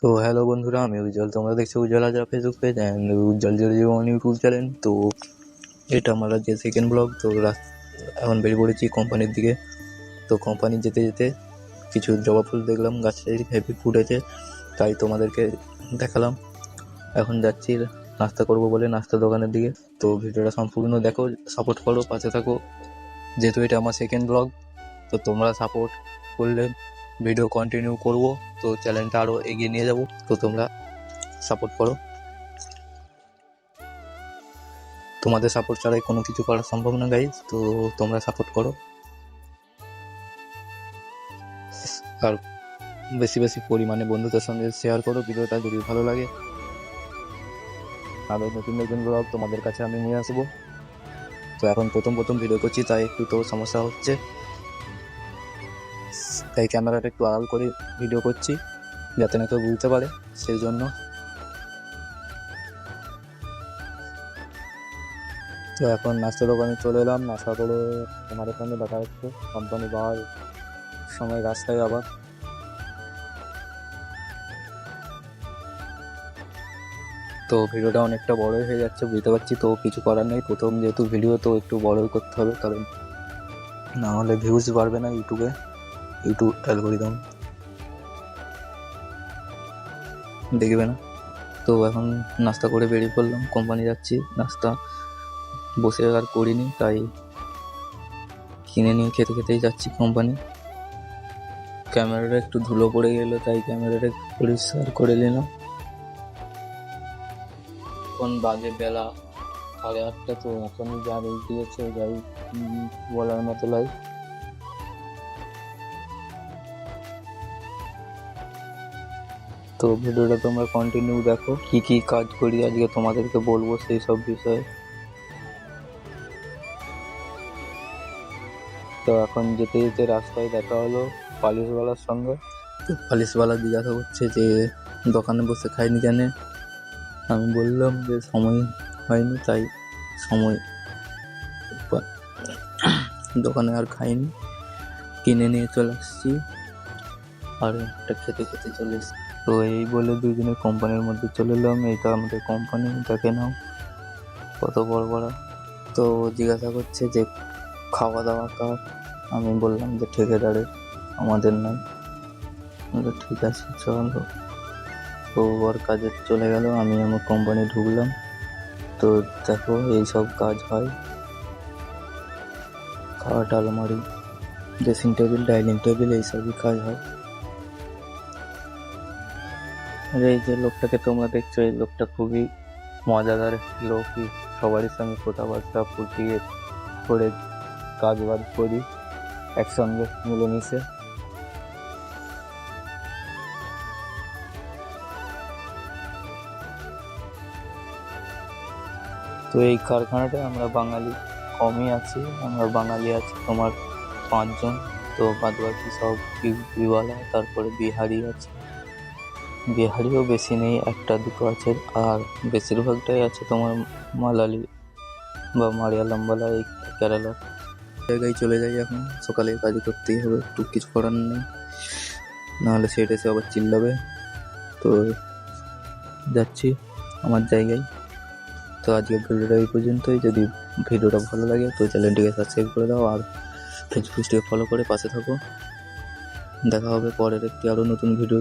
তো হ্যালো বন্ধুরা, আমি উজ্জ্বল। তোমরা দেখছো Ujjwal Hazra Facebook page and Ujjwal 001 YouTube channel. তো এটা আমার যে সেকেন্ড ব্লগ। তো এখন বেরিয়ে পড়েছি কোম্পানির দিকে। তো কোম্পানি যেতে যেতে কিছু জবা ফুল দেখলাম, গাছটাই হেভি ফুটেছে, তাই তোমাদেরকে দেখালাম। এখন যাচ্ছি নাস্তা করব বলে নাস্তা দোকানের দিকে। তো ভিডিওটা সম্পূর্ণ দেখো, সাপোর্ট করো, পাশে থাকো। যেহেতু এটা আমার সেকেন্ড ব্লগ, তো তোমরা সাপোর্ট করলে ভিডিও কন্টিনিউ করব, তো চ্যানেলটা আরও এগিয়ে নিয়ে যাব। তো তোমরা সাপোর্ট করো। তোমাদের সাপোর্ট ছাড়াই কোনো কিছু করা সম্ভব না গাইজ। তো তোমরা সাপোর্ট করো আর বেশি বেশি পরিমাণে বন্ধুদের সঙ্গে শেয়ার করো ভিডিওটা যদি ভালো লাগে। আরও নতুন নতুন ব্লগ তোমাদের কাছে আমি নিয়ে আসবো। তো এখন প্রথম ভিডিও করছি, তাই একটু তো সমস্যা হচ্ছে, তাই ক্যামেরাটা একটু আড়াল করে ভিডিও করছি যাতে না কেউ বুঝতে পারে, সেই জন্য। তো এখন নাস্তা দোকানে চলে এলাম। নাস্তা করে আমার এখানে দেখা যাচ্ছে কোম্পানি যাওয়ার সময় রাস্তায় আবার। তো ভিডিওটা অনেকটা বড়ই হয়ে যাচ্ছে বুঝতে পারছি, তো কিছু করার নেই। প্রথম যেহেতু ভিডিও, তো একটু বড়ই করতে হবে, কারণ না হলে ভিউজ বাড়বে না ইউটিউব অ্যালগরিদম দেখবে না। তো এখন নাস্তা করে বেরিয়ে পড়লাম, কোম্পানি যাচ্ছি। নাস্তা বসে আর করিনি, তাই কিনে নিয়ে খেতে খেতেই যাচ্ছি কোম্পানি। ক্যামেরাটা একটু ধুলো পড়ে গেল, তাই ক্যামেরাটা পরিষ্কার করে নিলাম। এখন বাজে বেলা 8:30। তো এখনই যা রেট দিয়েছে যাই বলার মতো লাই। তো ভিডিওটা তোমরা কন্টিনিউ দেখো, কি কি কাজ করি আজকে তোমাদেরকে বলবো সেই সব বিষয়ে। তো এখন যেতে যেতে রাস্তায় দেখা হলো পালিশওয়ালার সঙ্গে। তো পালিশওয়ালা জিজ্ঞাসা করছে যে দোকানে বসে খাইনি কেন। আমি বললাম যে সময় হয়নি, তাই সময় দোকানে আর খাইনি, কিনে নিয়ে চলে আসছি আর একটা খেতে খেতে চলে এসছি। তো এই বলে দুজনে কোম্পানির মধ্যে চলে এলাম। এইটা আমাদের কোম্পানি, দেখে নাও কত বড় বড়। তো জিজ্ঞাসা করছে যে খাওয়া দাওয়া কার। আমি বললাম যে ঠিকাদারের, আমাদের নয়। ঠিক আছে চলো। তো ওর কাজে চলে গেল, আমি আমার কোম্পানি ঢুকলাম। তো দেখো এইসব কাজ হয়, খাট, আলমারি, ড্রেসিং টেবিল, ডাইনিং টেবিল, এইসবই কাজ হয়। আর এই যে লোকটাকে তোমরা দেখছো, এই লোকটা খুবই মজাদার লোকই। সবারই সঙ্গে কথাবার্তা ফুটিয়ে করে কাজ বাজ করি একসঙ্গে মিলেমিশে। তো এই কারখানাটায় আমরা বাঙালি কমই আছি, আমরা বাঙালি আছি তোমার 5 জন। তো বাদ বাকি সব ইউপিওয়ালা, তারপরে বিহারি আছে। বিহারিও বেশি নেই, একটা দুটো আছে। আর বেশিরভাগটাই আছে তোমার মালালি বা মালয়ালমওয়ালা, এই কেরালা জায়গায় চলে যাই। এখন সকালে কাজ করতেই হবে, একটু কিছু করার নেই, নাহলে সেট এসে আবার চিল্লাবে। তো যাচ্ছি আমার জায়গায়। তো আজকের ভিডিওটা এই পর্যন্তই। যদি ভিডিওটা ভালো লাগে তো চ্যানেলটিকে সাবস্ক্রাইব করে দাও আর ফেসবুক পেজটিকে ফলো করে পাশে থাকো। দেখা হবে পরের একটি আরও নতুন ভিডিও।